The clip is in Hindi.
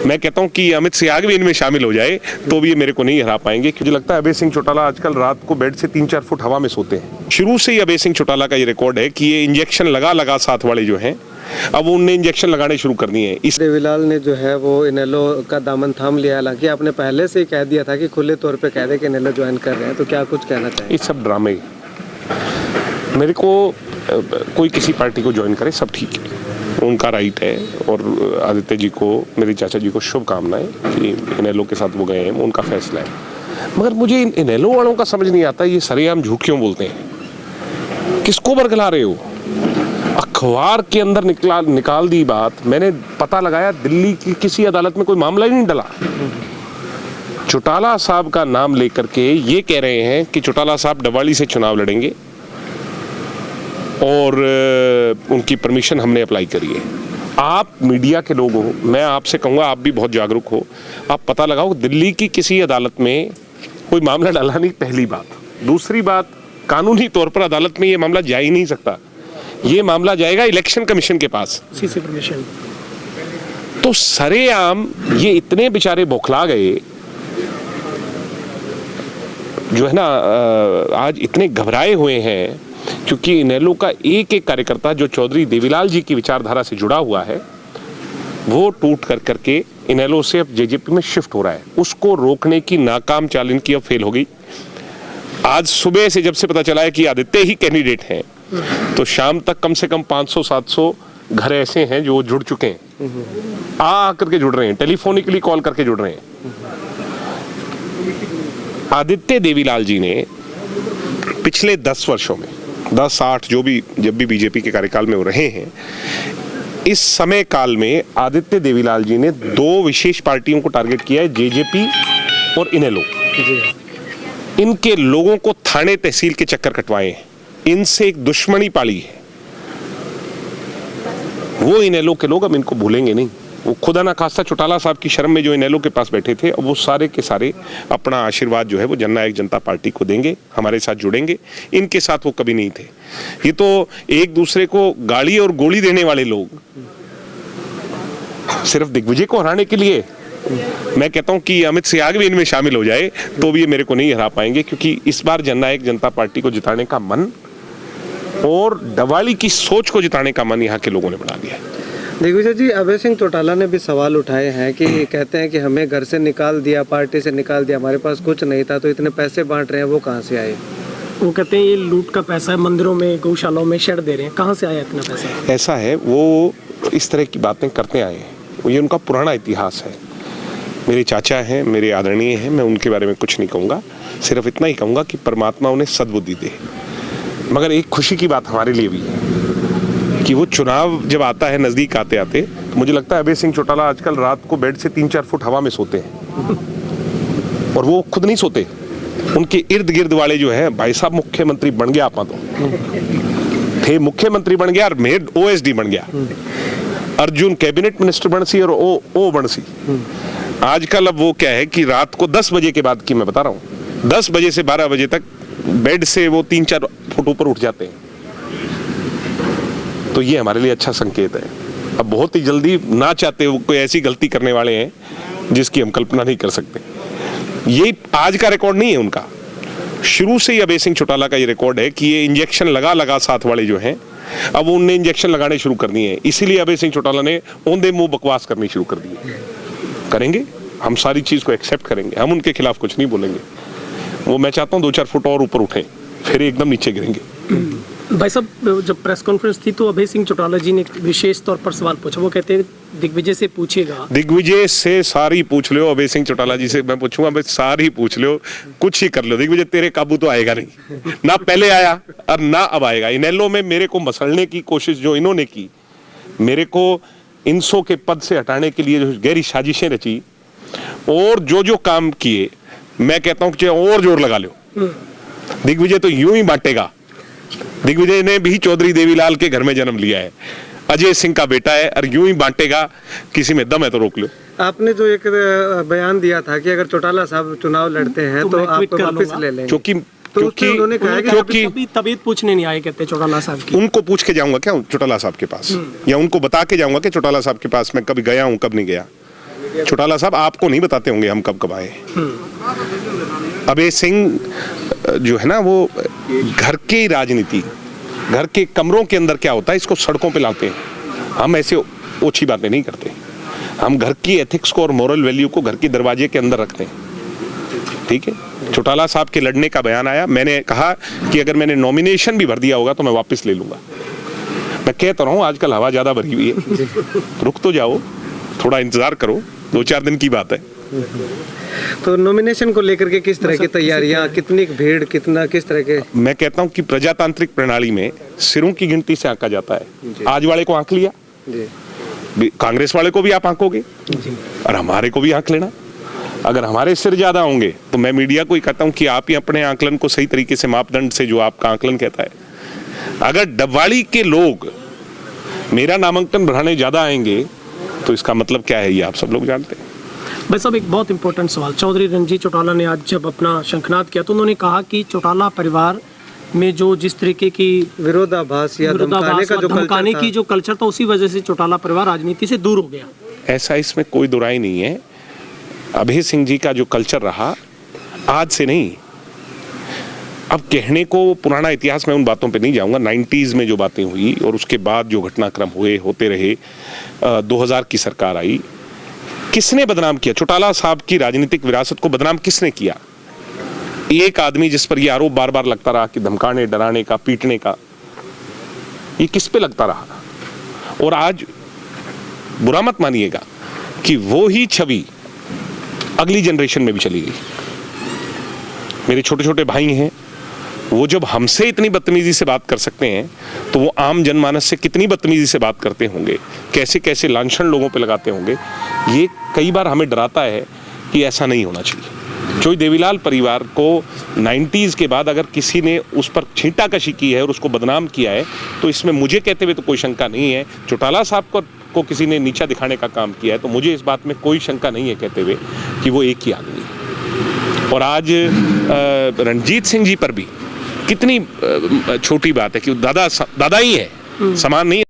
मैं कहता हूं कि अमित शाह भी इनमें शामिल हो जाए तो भी ये मेरे को नहीं हरा पाएंगे, क्योंकि लगता है अभय सिंह चौटाला आजकल रात को बेड से 3-4 फुट हवा में सोते हैं। शुरू से ही अभय सिंह चौटाला का ये रिकॉर्ड है कि ये इंजेक्शन लगा साथ वाले जो हैं, अब उनने इंजेक्शन लगाने शुरू कर दिए हैं। इस देवीलाल ने जो है वो इनेलो का दामन थाम लिया, हालांकि आपने पहले से ही कह दिया था कि खुले तौर पे कह दे कि इनेलो ज्वाइन कर रहे हैं, तो क्या कुछ कहना चाहिए? ये सब ड्रामे, मेरे को कोई किसी पार्टी को ज्वाइन करे सब ठीक है, उनका राइट है। और आदित्य जी को, मेरे चाचा जी को शुभकामनाएं कि इनेलो के साथ वो गए हैं, उनका फैसला है। मगर मुझे इन इनेलो वालों का समझ नहीं आता, ये सरेआम झूठ क्यों बोलते हैं? किसको बरगला रहे हो? अखबार के अंदर निकाल दी बात। मैंने पता लगाया दिल्ली की किसी अदालत में कोई मामला ही नहीं डला। चौटाला साहब का नाम लेकर के ये कह रहे हैं कि चौटाला साहब डवाली से चुनाव लड़ेंगे और उनकी परमिशन हमने अप्लाई करी है। आप मीडिया के लोग हो, मैं आपसे कहूँगा आप भी बहुत जागरूक हो, आप पता लगाओ दिल्ली की किसी अदालत में कोई मामला डाला नहीं, पहली बात। दूसरी बात, कानूनी तौर पर अदालत में ये मामला जा ही नहीं सकता, ये मामला जाएगा इलेक्शन कमीशन के पास, सीसी परमिशन। तो सरेआम ये इतने बेचारे बौखला गए जो है ना, आज इतने घबराए हुए हैं, क्योंकि इनेलो का एक एक कार्यकर्ता जो चौधरी देवीलाल जी की विचारधारा से जुड़ा हुआ है, वो टूट कर करके इनेलो से अब जेजेपी में शिफ्ट हो रहा है। उसको रोकने की नाकाम चाल इनकी अब फेल हो गई। आज सुबह से जब से पता चला है कि आदित्य ही कैंडिडेट हैं, तो शाम तक कम से कम 500-700 घर ऐसे हैं जो जुड़ चुके हैं, आ करके जुड़ रहे हैं, टेलीफोनिकली कॉल करके जुड़ रहे हैं। आदित्य देवीलाल जी ने पिछले 10 वर्षों में 10-8 जब भी बीजेपी के कार्यकाल में वो रहे हैं, इस समय काल में आदित्य देवीलाल जी ने 2 विशेष पार्टियों को टारगेट किया है, जेजेपी और इनेलो। इनके लोगों को थाने तहसील के चक्कर कटवाए हैं, इनसे एक दुश्मनी पाली है। वो इनेलो के लोग अब इनको भूलेंगे नहीं। वो खुदा ना खास्ता चौटाला साहब की शर्म में जो इनेलो के पास बैठे थे, अब वो सारे के सारे अपना आशीर्वाद जो है वो जननायक जनता पार्टी को देंगे, हमारे साथ जुड़ेंगे। इनके साथ वो कभी नहीं थे। ये तो एक दूसरे को गाली और गोली देने वाले लोग सिर्फ दिग्विजय को हराने के लिए, मैं कहता हूं कि अमित शाह भी इनमें शामिल हो जाए तो भी ये मेरे को नहीं हरा पाएंगे, क्योंकि इस बार जननायक जनता पार्टी को जिताने का मन और डवाली की सोच को जिताने का मन यहाँ के लोगों ने बढ़ा दिया है। दिग्विजय जी, अभय सिंह चौटाला ने भी सवाल उठाए हैं कि कहते हैं कि हमें घर से निकाल दिया, पार्टी से निकाल दिया, हमारे पास कुछ नहीं था, तो इतने पैसे बांट रहे हैं, वो कहाँ से आए? वो कहते हैं ये लूट का पैसा है, मंदिरों में गौशालाओं में शेड दे रहे हैं, कहाँ से आया इतना पैसा? ऐसा है, वो इस तरह की बातें करते आए हैं, ये उनका पुराना इतिहास है। मेरे चाचा हैं, मेरे आदरणीय हैं, मैं उनके बारे में कुछ नहीं कहूँगा, सिर्फ इतना ही कहूँगा कि परमात्मा उन्हें सद्बुद्धि दे। मगर एक खुशी की बात हमारे लिए भी है कि वो चुनाव जब आता है नज़दीक आते आते, तो मुझे लगता है अभय सिंह चौटाला आजकल रात को बेड से 3-4 फुट हवा में सोते हैं, और वो खुद नहीं सोते, उनके इर्द गिर्द वाले जो है, भाई साहब मुख्यमंत्री बन गया, आपा तो थे मुख्यमंत्री बन गया और मेड OSD बन गया, अर्जुन कैबिनेट मिनिस्टर बनसी और ओ बनसी। आजकल अब वो क्या है कि रात को 10 बजे के बाद की मैं बता रहा हूँ, 10 बजे से 12 बजे तक बेड से वो 3-4 फुट ऊपर उठ जाते हैं। तो ये हमारे लिए अच्छा संकेत है। अब बहुत ही जल्दी ना चाहते वो कोई ऐसी गलती करने वाले हैं जिसकी हम कल्पना नहीं कर सकते। ये आज का रिकॉर्ड नहीं है उनका, शुरू से ही अभय सिंह चौटाला का ये रिकॉर्ड है कि ये इंजेक्शन लगा साथ वाले जो हैं, अब उनने इंजेक्शन लगाने शुरू कर दिए हैं। इसीलिए अभय सिंह चौटाला ने औंधे मुंह बकवास करनी शुरू कर दी है। करेंगे, हम सारी चीज को एक्सेप्ट करेंगे, हम उनके खिलाफ कुछ नहीं बोलेंगे। वो मैं चाहता हूँ 2-4 फुट और ऊपर उठें, फिर एकदम नीचे गिरेंगे। भाई साहब, जब प्रेस कॉन्फ्रेंस थी तो अभय सिंह चौटाला जी ने विशेष तौर पर सवाल पूछा, वो कहते हैं दिग्विजय से पूछिएगा। दिग्विजय से सारी पूछ लो, अभय सिंह चौटाला जी से मैं पूछूंगा, भाई सारी पूछ लो, कुछ ही कर लो, दिग्विजय तेरे काबू तो आएगा नहीं, ना पहले आया और ना अब आएगा। इनेलो में मेरे को मसलने की कोशिश जो इन्होंने की, मेरे को इनसो के पद से हटाने के लिए जो गहरी साजिशें रची और जो काम किए, मैं कहता हूँ कि और जोर लगा लो। दिग्विजय तो यूं ही बांटेगा। दिग्विजय ने भी चौधरी देवीलाल के घर में जन्म लिया है, अजय सिंह का बेटा है, और यूं ही बांटेगा, किसी में दम है तो रोक लो। आपने जो एक बयान दिया था कि अगर चौटाला साहब चुनाव लड़ते हैं तो आप वापस ले लेंगे, क्योंकि उन्होंने कहा कि तबीयत पूछने नहीं आए, कहते चौटाला साहब की। उनको पूछ के जाऊंगा क्या चौटाला साहब के पास, या उनको बता के जाऊंगा कि चौटाला साहब के पास मैं कभी गया हूं कब नहीं गया। चौटाला साहब आपको नहीं बताते होंगे हम कब कब आए। अभय सिंह जो है ना, वो घर की राजनीति, घर के कमरों के अंदर क्या होता है इसको सड़कों पे लाते हैं। हम ऐसे ओछी बातें नहीं करते, हम घर की एथिक्स को और मोरल वैल्यू को घर के दरवाजे के अंदर रखते हैं। ठीक है, चौटाला साहब के लड़ने का बयान आया, मैंने कहा कि अगर मैंने नॉमिनेशन भी भर दिया होगा तो मैं वापस ले लूंगा। मैं कहता रहा हूँ आजकल हवा ज्यादा भरी हुई है, रुक तो जाओ, थोड़ा इंतजार करो, 2-4 दिन की बात है। तो नॉमिनेशन को लेकर के किस तरह की तैयारियां, कितनी भीड़, कितना किस तरह के? मैं कहता हूं कि प्रजातांत्रिक प्रणाली में सिरों की गिनती से आंका जाता है। आज वाले को आंक लिया, कांग्रेस वाले को भी आप आंकोगे और हमारे को भी आंक लेना। अगर हमारे सिर ज्यादा होंगे तो मैं मीडिया को ही कहता हूं कि आप ही अपने आंकलन को सही तरीके से मापदंड से, जो आपका आंकलन कहता है, अगर डबवाड़ी के लोग मेरा नामांकन बढ़ाने ज्यादा आएंगे तो इसका मतलब क्या है ये आप सब लोग जानते हैं। भाई साहब, एक बहुत इंपॉर्टेंट सवाल, चौधरी रणजीत चौटाला ने आज जब अपना शंखनाद किया तो उन्होंने कहा कि चौटाला परिवार में जो जिस तरीके की विरोधाभास या धमकाने की जो कल्चर था, उसी वजह से चौटाला परिवार राजनीति से दूर हो गया। ऐसा इसमें कोई दुराई नहीं है। अभय सिंह जी का जो कल्चर रहा आज से नहीं, अब कहने को पुराना इतिहास में उन बातों पे नहीं जाऊंगा। 90s में जो बातें हुई और उसके बाद जो घटनाक्रम होते रहे, 2000 की सरकार आई, किसने बदनाम किया? चौटाला साहब की राजनीतिक विरासत को बदनाम किसने किया? एक आदमी जिस पर यह आरोप बार बार लगता रहा कि धमकाने, डराने का, पीटने का, ये किस पे लगता रहा? और आज बुरा मत मानिएगा कि वो ही छवि अगली जनरेशन में भी चली गई। मेरे छोटे छोटे भाई हैं, वो जब हमसे इतनी बदतमीजी से बात कर सकते हैं तो वो आम जनमानस से कितनी बदतमीजी से बात करते होंगे, कैसे कैसे लांछन लोगों पे लगाते होंगे। ये कई बार हमें डराता है कि ऐसा नहीं होना चाहिए। जोई देवीलाल परिवार को 90s के बाद अगर किसी ने उस पर छींटाकशी की है और उसको बदनाम किया है तो इसमें मुझे कहते हुए तो कोई शंका नहीं है। चौटाला साहब को किसी ने नीचा दिखाने का काम किया है तो मुझे इस बात में कोई शंका नहीं है कहते हुए कि वो एक ही आदमी है। और आज रणजीत सिंह जी पर भी कितनी छोटी बात है कि दादा ही है, समान नहीं है।